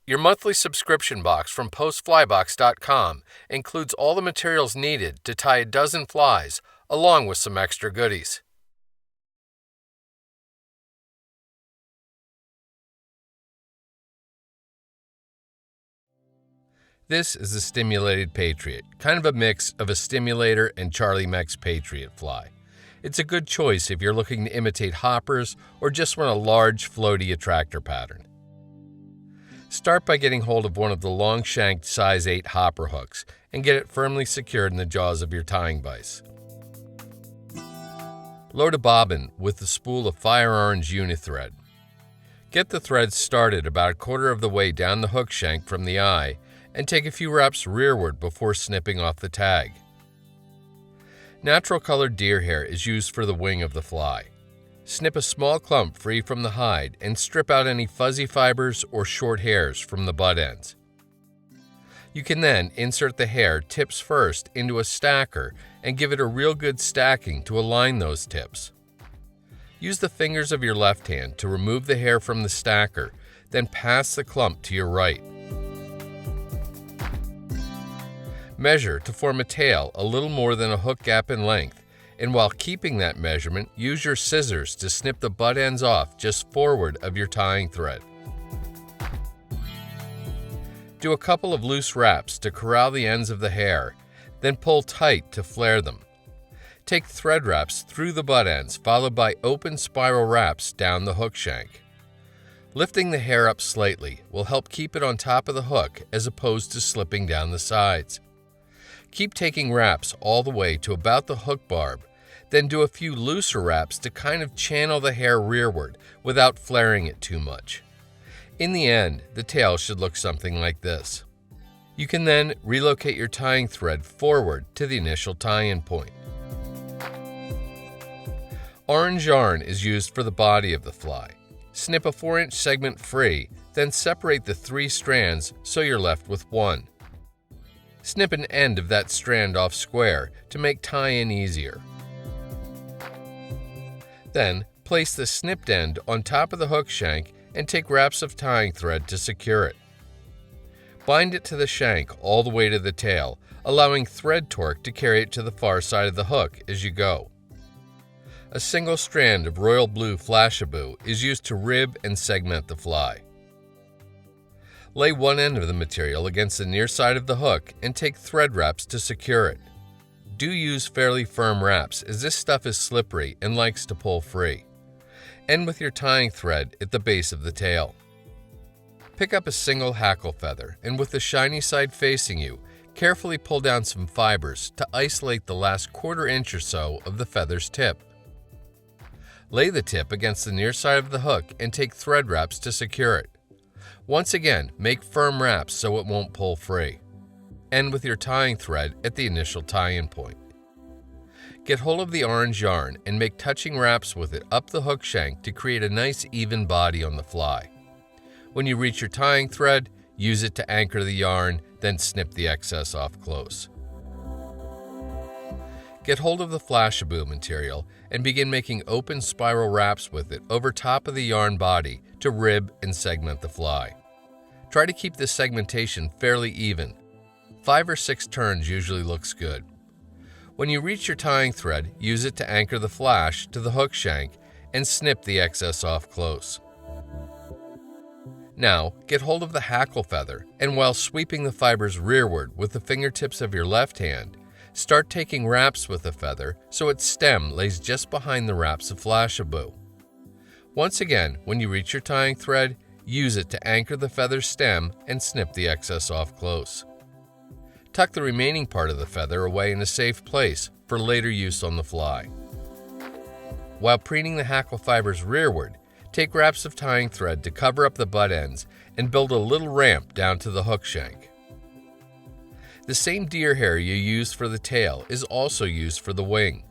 Your monthly subscription box from Postflybox.com includes all the materials needed to tie a dozen flies, along with some extra goodies. This is the Stimulated Patriot, kind of a mix of a Stimulator and Charlie Mech's Patriot fly. It's a good choice if you're looking to imitate hoppers or just want a large, floaty attractor pattern. Start by getting hold of one of the long-shanked size 8 hopper hooks and get it firmly secured in the jaws of your tying vise. Load a bobbin with the spool of fire orange unithread. Get the thread started about a quarter of the way down the hook shank from the eye and take a few wraps rearward before snipping off the tag. Natural colored deer hair is used for the wing of the fly. Snip a small clump free from the hide and strip out any fuzzy fibers or short hairs from the butt ends. You can then insert the hair tips first into a stacker and give it a real good stacking to align those tips. Use the fingers of your left hand to remove the hair from the stacker, then pass the clump to your right. Measure to form a tail a little more than a hook gap in length, and while keeping that measurement, use your scissors to snip the butt ends off just forward of your tying thread. Do a couple of loose wraps to corral the ends of the hair, then pull tight to flare them. Take thread wraps through the butt ends, followed by open spiral wraps down the hook shank. Lifting the hair up slightly will help keep it on top of the hook as opposed to slipping down the sides. Keep taking wraps all the way to about the hook barb, then do a few looser wraps to kind of channel the hair rearward without flaring it too much. In the end, the tail should look something like this. You can then relocate your tying thread forward to the initial tie-in point. Orange yarn is used for the body of the fly. Snip a 4-inch segment free, then separate the 3 strands so you're left with one. Snip an end of that strand off square to make tie-in easier. Then, place the snipped end on top of the hook shank and take wraps of tying thread to secure it. Bind it to the shank all the way to the tail, allowing thread torque to carry it to the far side of the hook as you go. A single strand of royal blue flashabou is used to rib and segment the fly. Lay one end of the material against the near side of the hook and take thread wraps to secure it. Do use fairly firm wraps as this stuff is slippery and likes to pull free. End with your tying thread at the base of the tail. Pick up a single hackle feather and with the shiny side facing you, carefully pull down some fibers to isolate the last 1/4 inch or so of the feather's tip. Lay the tip against the near side of the hook and take thread wraps to secure it. Once again, make firm wraps so it won't pull free. End with your tying thread at the initial tie-in point. Get hold of the orange yarn and make touching wraps with it up the hook shank to create a nice even body on the fly. When you reach your tying thread, use it to anchor the yarn, then snip the excess off close. Get hold of the flashabou material and begin making open spiral wraps with it over top of the yarn body to rib and segment the fly. Try to keep this segmentation fairly even. 5 or 6 turns usually looks good. When you reach your tying thread, use it to anchor the flash to the hook shank and snip the excess off close. Now, get hold of the hackle feather and while sweeping the fibers rearward with the fingertips of your left hand, start taking wraps with the feather so its stem lays just behind the wraps of flashabou. Once again, when you reach your tying thread, use it to anchor the feather stem and snip the excess off close. Tuck the remaining part of the feather away in a safe place for later use on the fly. While preening the hackle fibers rearward, take wraps of tying thread to cover up the butt ends and build a little ramp down to the hook shank. The same deer hair you used for the tail is also used for the wing.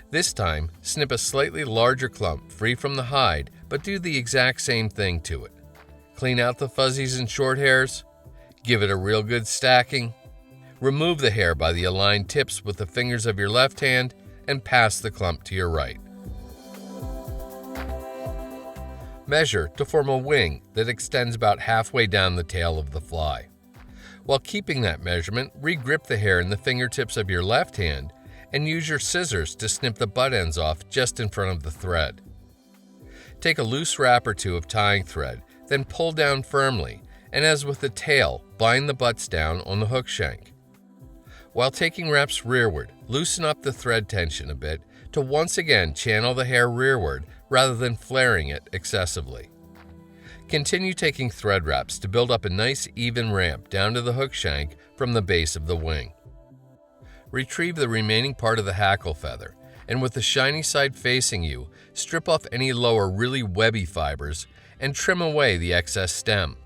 This time, snip a slightly larger clump free from the hide, but do the exact same thing to it. Clean out the fuzzies and short hairs, give it a real good stacking, remove the hair by the aligned tips with the fingers of your left hand, and pass the clump to your right. Measure to form a wing that extends about halfway down the tail of the fly. While keeping that measurement, re-grip the hair in the fingertips of your left hand and use your scissors to snip the butt ends off just in front of the thread. Take a loose wrap or two of tying thread, then pull down firmly, and as with the tail, bind the butts down on the hook shank. While taking wraps rearward, loosen up the thread tension a bit to once again channel the hair rearward rather than flaring it excessively. Continue taking thread wraps to build up a nice even ramp down to the hook shank from the base of the wing. Retrieve the remaining part of the hackle feather, and with the shiny side facing you, strip off any lower really webby fibers and trim away the excess stem.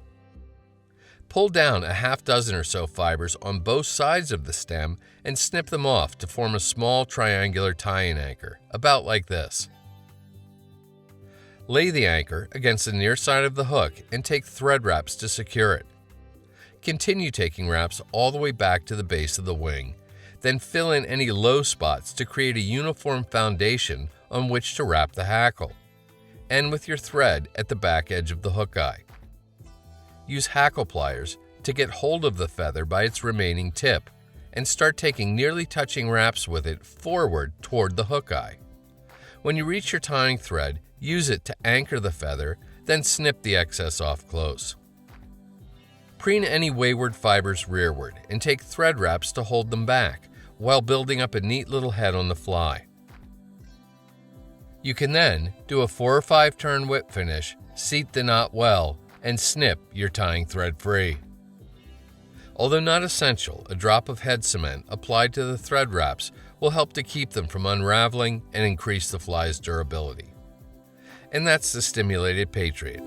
Pull down a half dozen or so fibers on both sides of the stem and snip them off to form a small triangular tie-in anchor, about like this. Lay the anchor against the near side of the hook and take thread wraps to secure it. Continue taking wraps all the way back to the base of the wing, then fill in any low spots to create a uniform foundation on which to wrap the hackle. End with your thread at the back edge of the hook eye. Use hackle pliers to get hold of the feather by its remaining tip and start taking nearly touching wraps with it forward toward the hook eye. When you reach your tying thread, use it to anchor the feather, then snip the excess off close. Preen any wayward fibers rearward and take thread wraps to hold them back while building up a neat little head on the fly. You can then do a 4 or 5 turn whip finish, seat the knot well, and snip your tying thread free. Although not essential, a drop of head cement applied to the thread wraps will help to keep them from unraveling and increase the fly's durability. And that's the Stimulated Patriot.